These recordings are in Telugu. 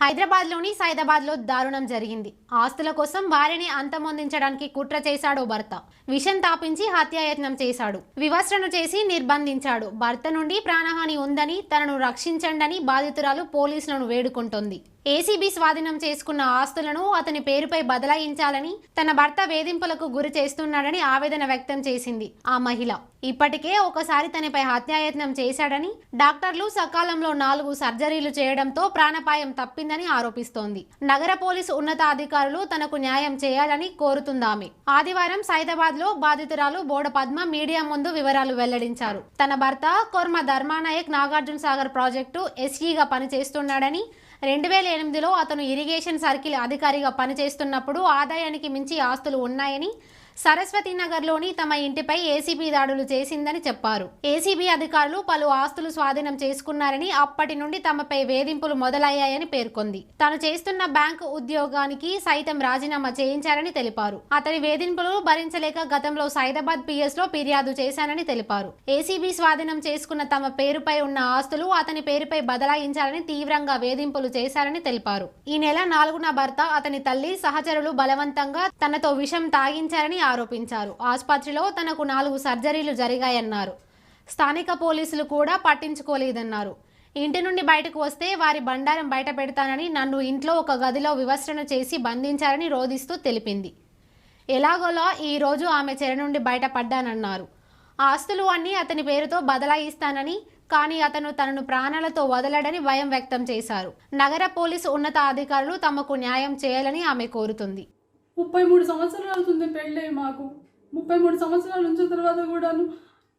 హైదరాబాద్లోని సైదాబాద్లో దారుణం జరిగింది. ఆస్తుల కోసం భార్యని అంతమొందించడానికి కుట్ర చేశాడు భర్త. విషం తాపించి హత్యాయత్నం చేశాడు. వివస్త్రను చేసి నిర్బంధించాడు. భర్త నుండి ప్రాణహాని ఉందని, తనను రక్షించండని బాధితురాలు పోలీసులను వేడుకుంటోంది. ఏసీబీ స్వాధీనం చేసుకున్న ఆస్తులను అతని పేరుపై బదలాయించాలని, తన భర్త వేధింపులకు గురి చేస్తున్నాడని ఆవేదన వ్యక్తం చేసింది ఆ మహిళ. ఇప్పటికే ఒకసారి తనపై హత్యాయత్నం చేశాడని, డాక్టర్లు సకాలంలో 4 సర్జరీలు చేయడంతో ప్రాణాపాయం తప్పిందని ఆరోపిస్తోంది. నగర పోలీసు ఉన్నతాధికారులు తనకు న్యాయం చేయాలని కోరుతుందామె. ఆదివారం సైదాబాద్ లో బాధితురాలు బోడ పద్మ మీడియా ముందు వివరాలు వెల్లడించారు. తన భర్త కొర్మ ధర్మానాయక్ నాగార్జున సాగర్ ప్రాజెక్టు ఎస్ఈగా పనిచేస్తున్నాడని, 2008లో అతను ఇరిగేషన్ సర్కిల్ అధికారిగా పనిచేస్తున్నప్పుడు ఆదాయానికి మించి ఆస్తులు ఉన్నాయని, సరస్వతి నగర్లోని తమ ఇంటిపై ఏసీబీ దాడులు చేసిందని చెప్పారు. ఏసీబీ అధికారులు పలు ఆస్తులు స్వాధీనం చేసుకున్నారని, అప్పటి నుండి తమపై వేధింపులు మొదలయ్యాయని పేర్కొంది. తాను చేస్తున్న బ్యాంకు ఉద్యోగానికి సైతం రాజీనామా చేయించారని తెలిపారు. అతని వేధింపులు భరించలేక గతంలో సైదాబాద్ పిఎస్ లో ఫిర్యాదు చేశానని తెలిపారు. ఏసీబీ స్వాధీనం చేసుకున్న తమ పేరుపై ఉన్న ఆస్తులు అతని పేరుపై బదలాయించాలని తీవ్రంగా వేధింపులు చేశారని తెలిపారు. ఈ నెల 4న భర్త, అతని తల్లి, సహచరులు బలవంతంగా తనతో విషం తాగించారని ఆరోపించారు. ఆసుపత్రిలో తనకు 4 సర్జరీలు జరిగాయన్నారు. స్థానిక పోలీసులు కూడా పట్టించుకోలేదన్నారు. ఇంటి నుండి బయటకు వస్తే వారి బండారం బయట పెడతానని, నన్ను ఇంట్లో ఒక గదిలో వివస్త్రణ చేసి బంధించారని రోధిస్తూ తెలిపింది. ఎలాగోలా ఈ రోజు ఆమె చెర నుండి బయటపడ్డానన్నారు. ఆస్తులు అన్నీ అతని పేరుతో బదలాయిస్తానని, కానీ అతను తనను ప్రాణాలతో వదలడని భయం వ్యక్తం చేశారు. నగర పోలీసు ఉన్నతాధికారులు తమకు న్యాయం చేయాలని ఆమె కోరుతుంది. 33 సంవత్సరాలు అవుతుంది పెళ్ళి. మాకు 33 సంవత్సరాల నుంచి తర్వాత కూడాను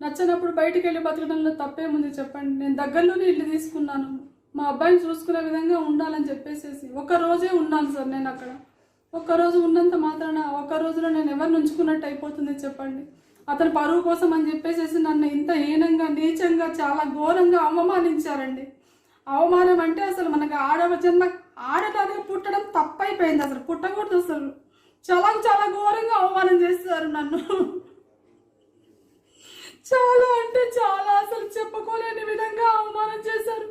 నచ్చినప్పుడు బయటికి వెళ్ళి బతకడంలో తప్పేముంది చెప్పండి. నేను దగ్గరలోనే ఇల్లు తీసుకున్నాను. మా అబ్బాయిని చూసుకునే విధంగా ఉండాలని చెప్పేసి ఒక్కరోజే ఉన్నాను సార్. నేను అక్కడ ఒక్కరోజు ఉన్నంత మాత్రాన ఒక్క రోజులో నేను ఎవరిని ఉంచుకున్నట్టు అయిపోతుంది చెప్పండి. అతని పరువు కోసం అని చెప్పేసి నన్ను ఇంత హీనంగా, నీచంగా, చాలా ఘోరంగా అవమానించారండి. అవమానం అంటే అసలు మనకు ఆడటానికి పుట్టడం తప్పైపోయింది. అసలు పుట్టకూడదు. అసలు చాలా చాలా ఘోరంగా అవమానం చేస్తారు నన్ను. చాలా అంటే చాలా అసలు చెప్పుకోలేని విధంగా అవమానం చేశారు.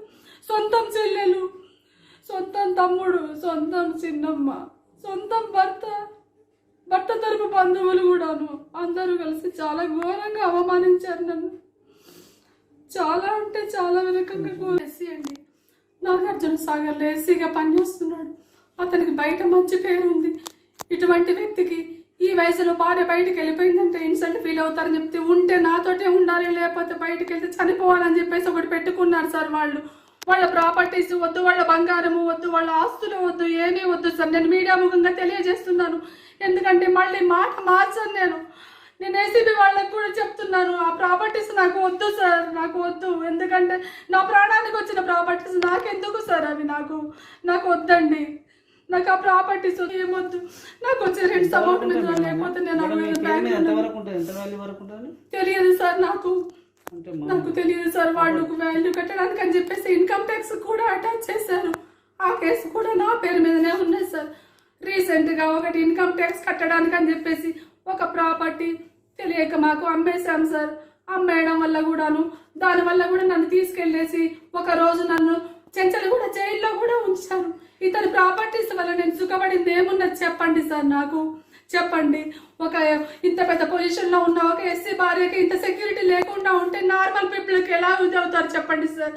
సొంతం చెల్లెలు, సొంతం తమ్ముడు, సొంతం చిన్నమ్మ, సొంతం భర్త తరపు బంధువులు కూడాను అందరూ కలిసి చాలా ఘోరంగా అవమానించారు నన్ను. చాలా అంటే చాలా రకంగా. ఎస్సీ అండి, నాగార్జున సాగర్లో ఎస్సీగా పనిచేస్తున్నాడు. అతనికి బయట మంచి పేరు ఉంది. ఇటువంటి వ్యక్తికి ఈ వయసులో భార్య బయటకు వెళ్ళిపోయిందంటే ఇన్సల్ట్ ఫీల్ అవుతారని చెప్తే, ఉంటే నాతోటే ఉండాలి, లేకపోతే బయటకు వెళ్తే చనిపోవాలని చెప్పేసి ఒకటి పెట్టుకున్నారు సార్. వాళ్ళ ప్రాపర్టీస్ వద్దు, వాళ్ళ బంగారము వద్దు, వాళ్ళ ఆస్తులు వద్దు, ఏమీ వద్దు సార్. నేను మీడియా ముఖంగా తెలియజేస్తున్నాను. ఎందుకంటే మళ్ళీ మాట మార్చాను. నేను ఏసీబీ వాళ్ళకు కూడా చెప్తున్నాను, ఆ ప్రాపర్టీస్ నాకు వద్దు సార్, నాకు వద్దు. ఎందుకంటే నా ప్రాణానికి వచ్చిన ప్రాపర్టీస్ నాకెందుకు సార్? అవి నాకు వద్దండి. నాకు ఆ ప్రాపర్టీస్ ఏమొద్దు. నాకు వచ్చే రెంట్ అమౌంట్ మీద లేకపోతే నేను తెలియదు సార్. నాకు తెలియదు సార్. వాళ్ళకు వాల్యూ కట్టడానికి అని చెప్పేసి ఇన్కమ్ ట్యాక్స్ కూడా అటాచ్ చేశారు. ఆ కేసు కూడా నా పేరు మీదనే ఉన్నాయి సార్. రీసెంట్గా ఒకటి ఇన్కమ్ ట్యాక్స్ కట్టడానికి అని చెప్పేసి ఒక ప్రాపర్టీ తెలియక మాకు అమ్మేశాం సార్. అమ్మేయడం వల్ల కూడాను, దానివల్ల కూడా నన్ను తీసుకెళ్లేసి ఒక రోజు నన్ను చెంచలు జైల్లో కూడా ఉంచారు. ఇతని ప్రాపర్టీస్ వల్ల నేను సుఖపడింది ఏమున్నది చెప్పండి సార్? నాకు చెప్పండి. ఒక ఇంత పెద్ద పొజిషన్లో ఉన్న ఒక ఎస్సీ భార్యకి ఇంత సెక్యూరిటీ లేకుండా ఉంటే నార్మల్ పీపుల్కి ఎలా యూజ్ అవుతారు చెప్పండి సార్?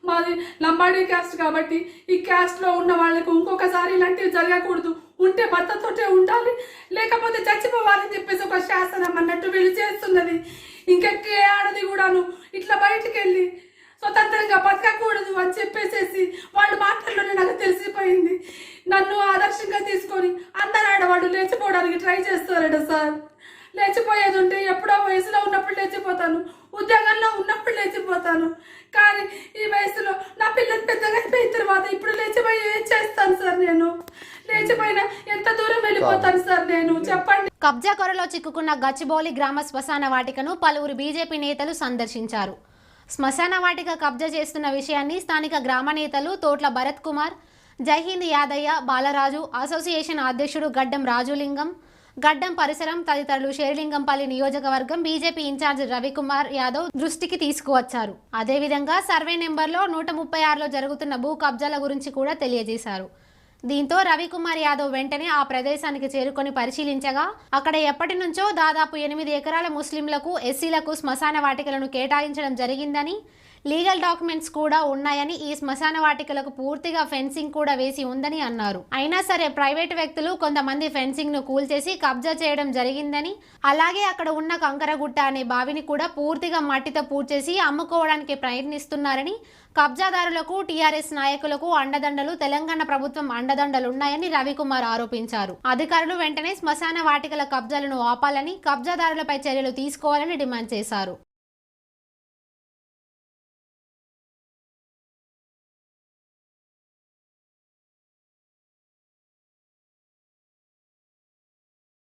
మాది లంబాడీ క్యాస్ట్ కాబట్టి ఈ క్యాస్ట్లో ఉన్న వాళ్ళకు ఇంకొకసారి ఇలాంటివి జరగకూడదు. ఉంటే భర్తతోటే ఉండాలి, లేకపోతే చచ్చిపోవాలని చెప్పేసి ఒక శాసనం అన్నట్టు వీళ్ళు చేస్తున్నది. ఇంకెక్కే ఆడది కూడాను ఇట్లా బయటికి వెళ్ళి స్వతంత్రంగా బతకకూడదు అని చెప్పేసి వాళ్ళ మాటల్లోనే నాకు తెలిసిపోయింది. నన్ను ఆదర్శంగా తీసుకొని అందరు ఆడవాళ్ళు లేచిపోవడానికి ట్రై చేస్తారట సార్. లేచిపోయేది ఉంటే ఎప్పుడో వయసులో ఉన్నప్పుడు లేచిపోతాను, ఉద్యోగంలో ఉన్నప్పుడు లేచిపోతాను. కానీ ఈ వయసులో నా పిల్లలు పెద్దగా అయిపోయిన తర్వాత ఇప్పుడు లేచిపోయి ఏం చేస్తాను సార్? నేను లేచిపోయినా ఎంత దూరం వెళ్ళిపోతాను సార్? నేను చెప్పండి. కబ్జా కొరలో చిక్కుకున్న గచ్చిబౌలి గ్రామ శ్మశాన వాటికను పలువురు బీజేపీ నేతలు సందర్శించారు. శ్మశాన వాటిక కబ్జా చేస్తున్న విషయాన్ని స్థానిక గ్రామ నేతలు తోట్ల భరత్ కుమార్, జైహింద్ యాదయ్య, బాలరాజు, అసోసియేషన్ అధ్యక్షుడు గడ్డం రాజులింగం, గడ్డం పరిసరం తదితరులు షేర్లింగంపల్లి నియోజకవర్గం బీజేపీ ఇన్ఛార్జ్ రవికుమార్ యాదవ్ దృష్టికి తీసుకువచ్చారు. అదేవిధంగా సర్వే నెంబర్లో 136లో జరుగుతున్న భూ కబ్జాల గురించి కూడా తెలియజేశారు. దీంతో రవికుమార్ యాదవ్ వెంటనే ఆ ప్రదేశానికి చేరుకొని పరిశీలించగా అక్కడ ఎప్పటి నుంచో దాదాపు 8 ఎకరాల ముస్లింలకు, ఎస్సీలకు శ్మశాన వాటికలను కేటాయించడం జరిగిందని, లీగల్ డాక్యుమెంట్స్ కూడా ఉన్నాయని, ఈ శ్మశాన వాటికలకు పూర్తిగా ఫెన్సింగ్ కూడా వేసి ఉందని అన్నారు. అయినా సరే ప్రైవేటు వ్యక్తులు కొంతమంది ఫెన్సింగ్ ను కూల్చేసి కబ్జా చేయడం జరిగిందని, అలాగే అక్కడ ఉన్న కంకరగుట్ట అనే బావిని కూడా పూర్తిగా మట్టితో పూడ్చేసి అమ్ముకోవడానికి ప్రయత్నిస్తున్నారని, కబ్జాదారులకు, టీఆర్ఎస్ నాయకులకు అండదండలు, తెలంగాణ ప్రభుత్వం అండదండలున్నాయని రవికుమార్ ఆరోపించారు. అధికారులు వెంటనే శ్మశాన వాటికల కబ్జాలను ఆపాలని, కబ్జాదారులపై చర్యలు తీసుకోవాలని డిమాండ్ చేశారు.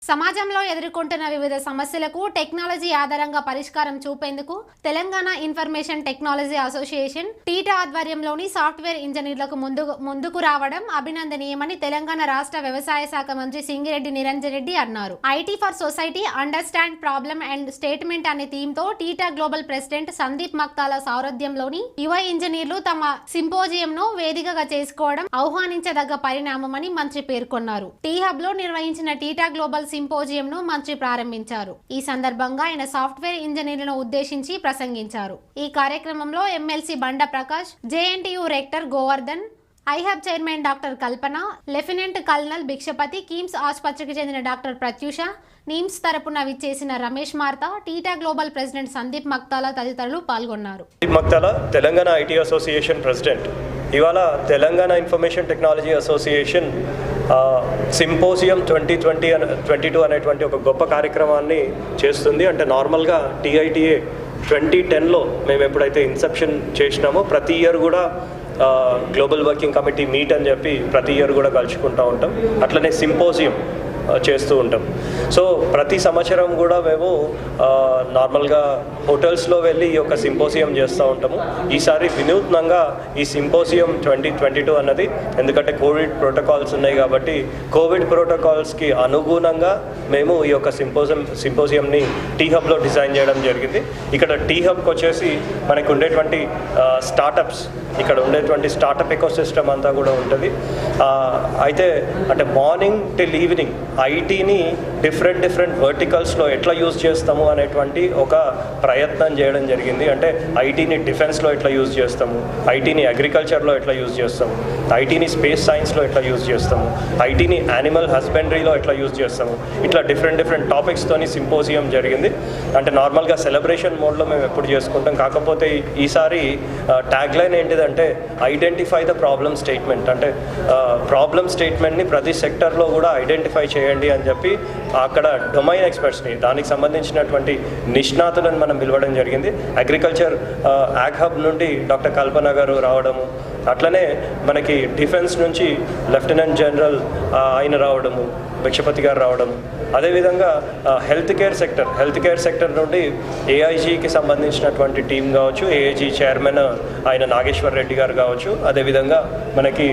సమాజంలో ఎదుర్కొంటున్న వివిధ సమస్యలకు టెక్నాలజీ ఆధారంగా పరిష్కారం చూపేందుకు Telangana information technology association TITA ఆధ్వర్యంలోని సాఫ్ట్వేర్ ఇంజనీర్లకు ముందుకు రావడం అభినందనీయమని తెలంగాణ రాష్ట్ర వ్యవసాయ శాఖ మంత్రి సింగిరెడ్డి నిరంజన్ రెడ్డి అన్నారు. IT for society understand problem and statement అనే థీమ్ తో టీటా గ్లోబల్ ప్రెసిడెంట్ సందీప్ మక్తాల సారథ్యంలోని యువ ఇంజనీర్లు తమ సింపోజియంను వేదికగా చేసుకోవడం ఆహ్వానించదగ్గ పరిణామమని మంత్రి పేర్కొన్నారు. టీ హబ్ లో నిర్వహించిన టీటా గ్లోబల్ సింపోజియంను మంత్రి ప్రారంభించారు. ఈ సందర్భంగా ఆయన సాఫ్ట్వేర్ ఇంజనీర్లను ఉద్దేశించి ప్రసంగించారు. ఈ కార్యక్రమంలో MLC Banda Prakash, JNTU rector Govardhan, iHub chairman doctor Kalpana, lieutenant colonel Bhikshapathi, KIMS ఆసుపత్రికి చెందిన డాక్టర్ ప్రత్యూష, నిమ్స్ తరపున విచ్చేసిన రమేష్ మార్తా, టీటా గ్లోబల్ ప్రెసిడెంట్ సందీప్ మక్తాల తదితరులు పాల్గొన్నారు. Telangana IT association president. ఇవాళ Telangana information technology association symposium 2022 అనేటువంటి ఒక గొప్ప కార్యక్రమాన్ని చేస్తుంది. అంటే నార్మల్గా టీఐటీఏ 2010లో మేము ఎప్పుడైతే ఇన్సెప్షన్ చేసినామో ప్రతి ఇయర్ కూడా గ్లోబల్ వర్కింగ్ కమిటీ మీట్ అని చెప్పి ప్రతి ఇయర్ కూడా కలుసుకుంటూ ఉంటాం. అట్లనే సింపోజియం చేస్తూ ఉంటాం. సో ప్రతి సంవత్సరం కూడా మేము నార్మల్గా హోటల్స్లో వెళ్ళి ఈ యొక్క సింపోజియం చేస్తూ ఉంటాము. ఈసారి వినూత్నంగా ఈ సింపోజియం 2022 అన్నది, ఎందుకంటే కోవిడ్ ప్రోటోకాల్స్ ఉన్నాయి కాబట్టి కోవిడ్ ప్రోటోకాల్స్కి అనుగుణంగా మేము ఈ యొక్క సింపోజియంని టీ హబ్లో డిజైన్ చేయడం జరిగింది. ఇక్కడ టీ హబ్కి వచ్చేసి మనకు ఉండేటువంటి స్టార్టప్స్, ఇక్కడ ఉండేటువంటి స్టార్టప్ ఎకోసిస్టమ్ అంతా కూడా ఉంటుంది. అయితే అంటే మార్నింగ్ టిల్ ఈవినింగ్ ఐటీని డిఫరెంట్ వర్టికల్స్లో ఎట్లా యూజ్ చేస్తాము అనేటువంటి ఒక ప్రయత్నం చేయడం జరిగింది. అంటే ఐటీని డిఫెన్స్లో ఎట్లా యూజ్ చేస్తాము, ఐటీని అగ్రికల్చర్లో ఎట్లా యూజ్ చేస్తాము, ఐటీని స్పేస్ సైన్స్లో ఎట్లా యూజ్ చేస్తాము, ఐటీని యానిమల్ హస్బెండరీలో ఎట్లా యూజ్ చేస్తాము, ఇట్లా డిఫరెంట్ టాపిక్స్తోని సింపోజియం జరిగింది. అంటే నార్మల్గా సెలబ్రేషన్ మోడ్లో మేము ఎప్పుడు చేసుకుంటాం. కాకపోతే ఈసారి ట్యాగ్ లైన్ ఏంటిదంటే ఐడెంటిఫై ద ప్రాబ్లమ్ స్టేట్మెంట్. అంటే ప్రాబ్లమ్ స్టేట్మెంట్ని ప్రతి సెక్టర్లో కూడా ఐడెంటిఫై చేయండి అని చెప్పి అక్కడ డొమైన్ ఎక్స్పర్ట్స్ని, దానికి సంబంధించినటువంటి నిష్ణాతులను మనం పిలవడం జరిగింది. అగ్రికల్చర్ యాగ్ హబ్ నుండి డాక్టర్ కల్పన గారు రావడము, అట్లనే మనకి డిఫెన్స్ నుంచి లెఫ్టినెంట్ జనరల్ ఆయన రావడము, భిక్షపతి గారు రావడము, అదేవిధంగా హెల్త్ కేర్ సెక్టర్ నుండి ఏఐజీకి సంబంధించినటువంటి టీం కావచ్చు, ఏఐజీ చైర్మన్ ఆయన నాగేశ్వర్ రెడ్డి గారు కావచ్చు, అదేవిధంగా మనకి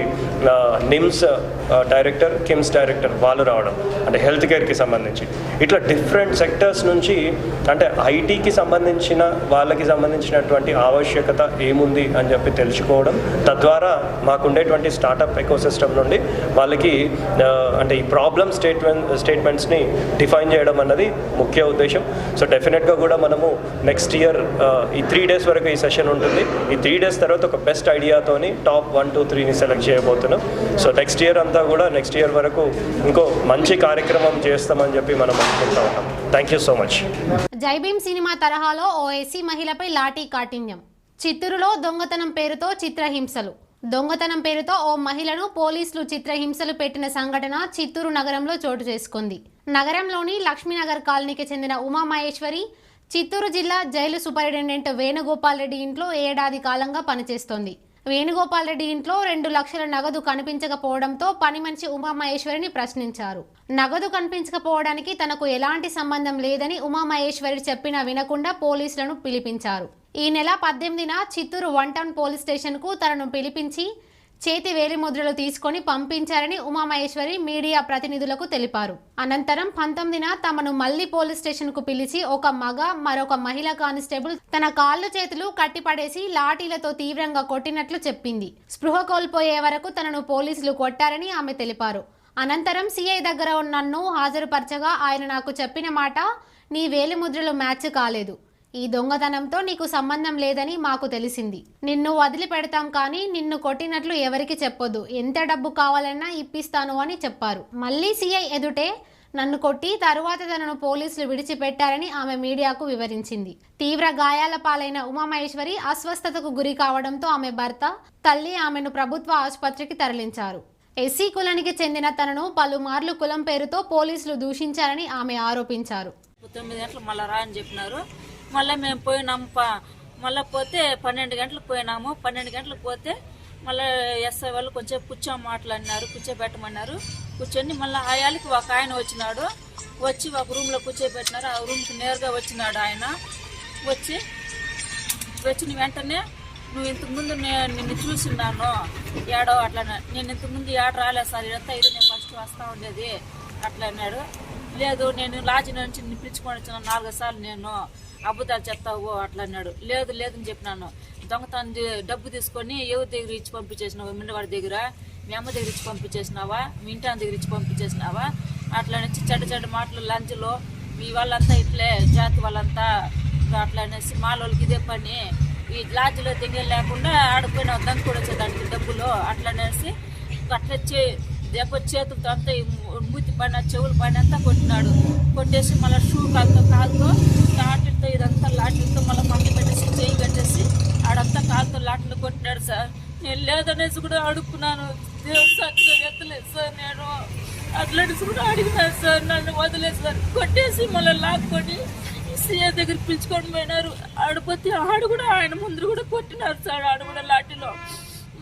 నిమ్స్ డైరెక్టర్, కిమ్స్ డైరెక్టర్ వాళ్ళు రావడం, అంటే హెల్త్ కేర్కి సంబంధించి ఇట్లా డిఫరెంట్ సెక్టర్స్ నుంచి, అంటే ఐటీకి సంబంధించిన వాళ్ళకి సంబంధించినటువంటి ఆవశ్యకత ఏముంది అని చెప్పి తెలుసుకోవడం, తద్వారా మాకుండేటువంటి స్టార్టప్ ఎకోసిస్టమ్ నుండి వాళ్ళకి అంటే ఈ ప్రాబ్లమ్ స్టేట్మెంట్స్ని డిఫైన్ చేయడం అన్నది ముఖ్య ఉద్దేశం. సో డెఫినెట్గా కూడా మనము నెక్స్ట్ ఇయర్ ఈ 3 days వరకు ఈ సెషన్ ఉంటుంది. ఈ 3 days తర్వాత ఒక బెస్ట్ ఐడియాతోని టాప్ 1, 2, 3ని సెలెక్ట్ చేయబోతున్నాం. సో నెక్స్ట్ ఇయర్ వరకు ఇంకో మంచి కార్యక్రమం చేస్తామని చెప్పి మనం అనుకుంటా ఉన్నాం. Thank you so much. Jaibhim cinema తరహాలో ఓ ఎస్సీ మహిళపై లాఠీ కాఠిన్యం. చిత్తూరులో దొంగతనం పేరుతో ఓ మహిళను పోలీసులు చిత్రహింసలు పెట్టిన సంఘటన చిత్తూరు నగరంలో చోటు చేసుకుంది. నగరంలోని లక్ష్మీనగర్ కాలనీకి చెందిన ఉమామహేశ్వరి చిత్తూరు జిల్లా జైలు సూపరింటెండెంట్ వేణుగోపాల్ రెడ్డి ఇంట్లో ఏడాది కాలంగా పనిచేస్తోంది. వేణుగోపాల్ రెడ్డి ఇంట్లో 2 లక్షల నగదు కనిపించకపోవడంతో పని మనిషి ఉమామహేశ్వరిని ప్రశ్నించారు. నగదు కనిపించకపోవడానికి తనకు ఎలాంటి సంబంధం లేదని ఉమామహేశ్వరి చెప్పినా వినకుండా పోలీసులను పిలిపించారు. ఈ నెల 18న చిత్తూరు 1 టౌన్ పోలీస్ స్టేషన్కు తనను పిలిపించి చేతి వేలిముద్రలు తీసుకొని పంపించారని ఉమామహేశ్వరి మీడియా ప్రతినిధులకు తెలిపారు. అనంతరం 19న తమను మళ్లీ పోలీస్ స్టేషన్ కు పిలిచి ఒక మగ మరొక మహిళా కానిస్టేబుల్ తన కాళ్ళు చేతులు కట్టిపడేసి లాఠీలతో తీవ్రంగా కొట్టినట్లు చెప్పింది. స్పృహ కోల్పోయే వరకు తనను పోలీసులు కొట్టారని ఆమె తెలిపారు. అనంతరం సిఐ దగ్గర నన్ను హాజరుపరచగా ఆయన నాకు చెప్పిన మాట, నీ వేలిముద్రలు మ్యాచ్ కాలేదు, ఈ దొంగతనంతో నీకు సంబంధం లేదని మాకు తెలిసింది, నిన్ను వదిలిపెడతాం కానీ నిన్ను కొట్టినట్లు ఎవరికి చెప్పొద్దు, ఎంత డబ్బు కావాలన్నా ఇప్పిస్తాను అని చెప్పారు. మళ్ళీ సిఐ ఎదుటే నన్ను కొట్టి తరువాత తనను పోలీసులు విడిచిపెట్టారని ఆమె మీడియాకు వివరించింది. తీవ్ర గాయాల పాలైన ఉమామహేశ్వరి అస్వస్థతకు గురి కావడంతో ఆమె భర్త, తల్లి ఆమెను ప్రభుత్వ ఆసుపత్రికి తరలించారు. ఎస్సీ కులానికి చెందిన తనను పలుమార్లు కులం పేరుతో పోలీసులు దూషించారని ఆమె ఆరోపించారు. 9 గంటలకు మళ్ళీ రా అని చెప్పినారు. మళ్ళీ మేము పోయినాము. మళ్ళీ పోతే 12 గంటలకు పోయినాము. 12 గంటలకు పోతే మళ్ళీ ఎస్ఐ వాళ్ళు కొంచెం మాట్లాడినారు, కూర్చోబెట్టమన్నారు. కూర్చొని మళ్ళీ ఆయాలకి ఒక ఆయన వచ్చినాడు. వచ్చి ఒక రూమ్లో కూర్చోబెట్టినారు. ఆ రూమ్కి నేరుగా వచ్చినాడు ఆయన. వచ్చిన వెంటనే, నువ్వు ఇంతకుముందు నిన్ను చూసిన్నాను ఏడో అట్లా, నేను ఇంతకుముందు ఏడ రాలేదు సార్, ఇదంతా ఇది నేను ఫస్ట్ వస్తూ ఉండేది అట్లా అన్నాడు. లేదు, నేను లాడ్జి నుంచి పిలుచుకొని వచ్చిన 4 సార్లు, నేను అబద్ధాలు చెప్తావు అట్లా అన్నాడు. లేదు లేదని చెప్పినాను. దొంగతనం డబ్బు తీసుకొని ఎవరి దగ్గర ఇచ్చి పంపించేసినావా, మిండవాడి దగ్గర, మీ అమ్మ దగ్గర ఇచ్చి పంపించేసినావా, మీ ఇంటి దగ్గర ఇచ్చి పంపించేసినావా అట్లా నుంచి చెడ్డ మాటలు లంచ్లో మీ వాళ్ళంతా ఇట్లే జాతి వాళ్ళంతా అట్లా అనేసి మాలోళ్ళకి ఇదే పని, ఈ లాడ్జిలో దిగే లేకుండా ఆడిపోయిన వద్దని కూడా వచ్చేదానికి డబ్బులు అట్లా అనేసి అట్లా చేతులతో అంతా మూతి పైన చెవుల పైన అంతా కొట్టినాడు. కొట్టేసి మళ్ళీ షూ కాలుతో లాఠీలతో ఇదంతా లాఠీలతో మళ్ళీ పంపి పెట్టేసి చేయి కట్టేసి ఆడంతా కాలుతో లాఠీలు కొట్టినాడు సార్. నేను లేదనేసి కూడా అడుక్కున్నాను. దేవుడు సార్ ఎత్తలేదు సార్, నేను అట్లనేసి కూడా అడిగినాను సార్. నన్ను వదిలేదు సార్. కొట్టేసి మళ్ళీ లాక్కొని సీఏ దగ్గర పిలుచుకొని పోయినారు. ఆడిపోతే ఆడు కూడా ఆయన ముందు కూడా కొట్టినారు సార్. ఆడు కూడా లాఠీలో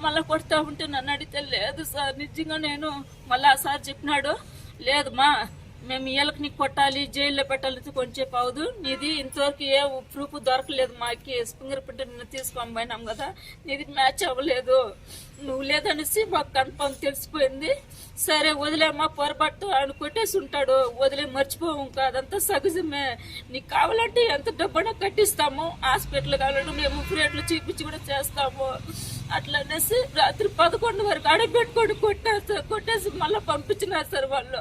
మళ్ళీ కొడతా ఉంటే నన్ను అడిగితే లేదు సార్ నిజంగా నేను మళ్ళీ ఆ సార్ చెప్పినాడు, లేదు మా మేము ఇళ్ళకి నీకు కొట్టాలి, జైల్లో పెట్టాలి కొంచెం అవదు, నీది ఇంతవరకు ఏ ప్రూఫ్ దొరకలేదు, మాకి ఫింగర్ ప్రింట్ నిన్ను తీసుకొని పోయినాం కదా, నీది మ్యాచ్ అవ్వలేదు, నువ్వు లేదనేసి మాకు కన్ఫర్మ్ తెలిసిపోయింది. సరే వదిలేమ్మా, పొరపాటు ఆయన కొట్టేసి ఉంటాడు, వదిలే మర్చిపోవు, ఇంకా అదంతా సహజమే, నీకు కావాలంటే ఎంత డబ్బునా కట్టిస్తాము, హాస్పిటల్ కావాలంటే మేము ఫ్రీట్లు చూపించి కూడా చేస్తాము అట్లా అనేసి రాత్రి 11 వరకు ఆడబెట్టుకొని కొట్టారు సార్. కొట్టేసి మళ్ళీ పంపించినారు సార్ వాళ్ళు.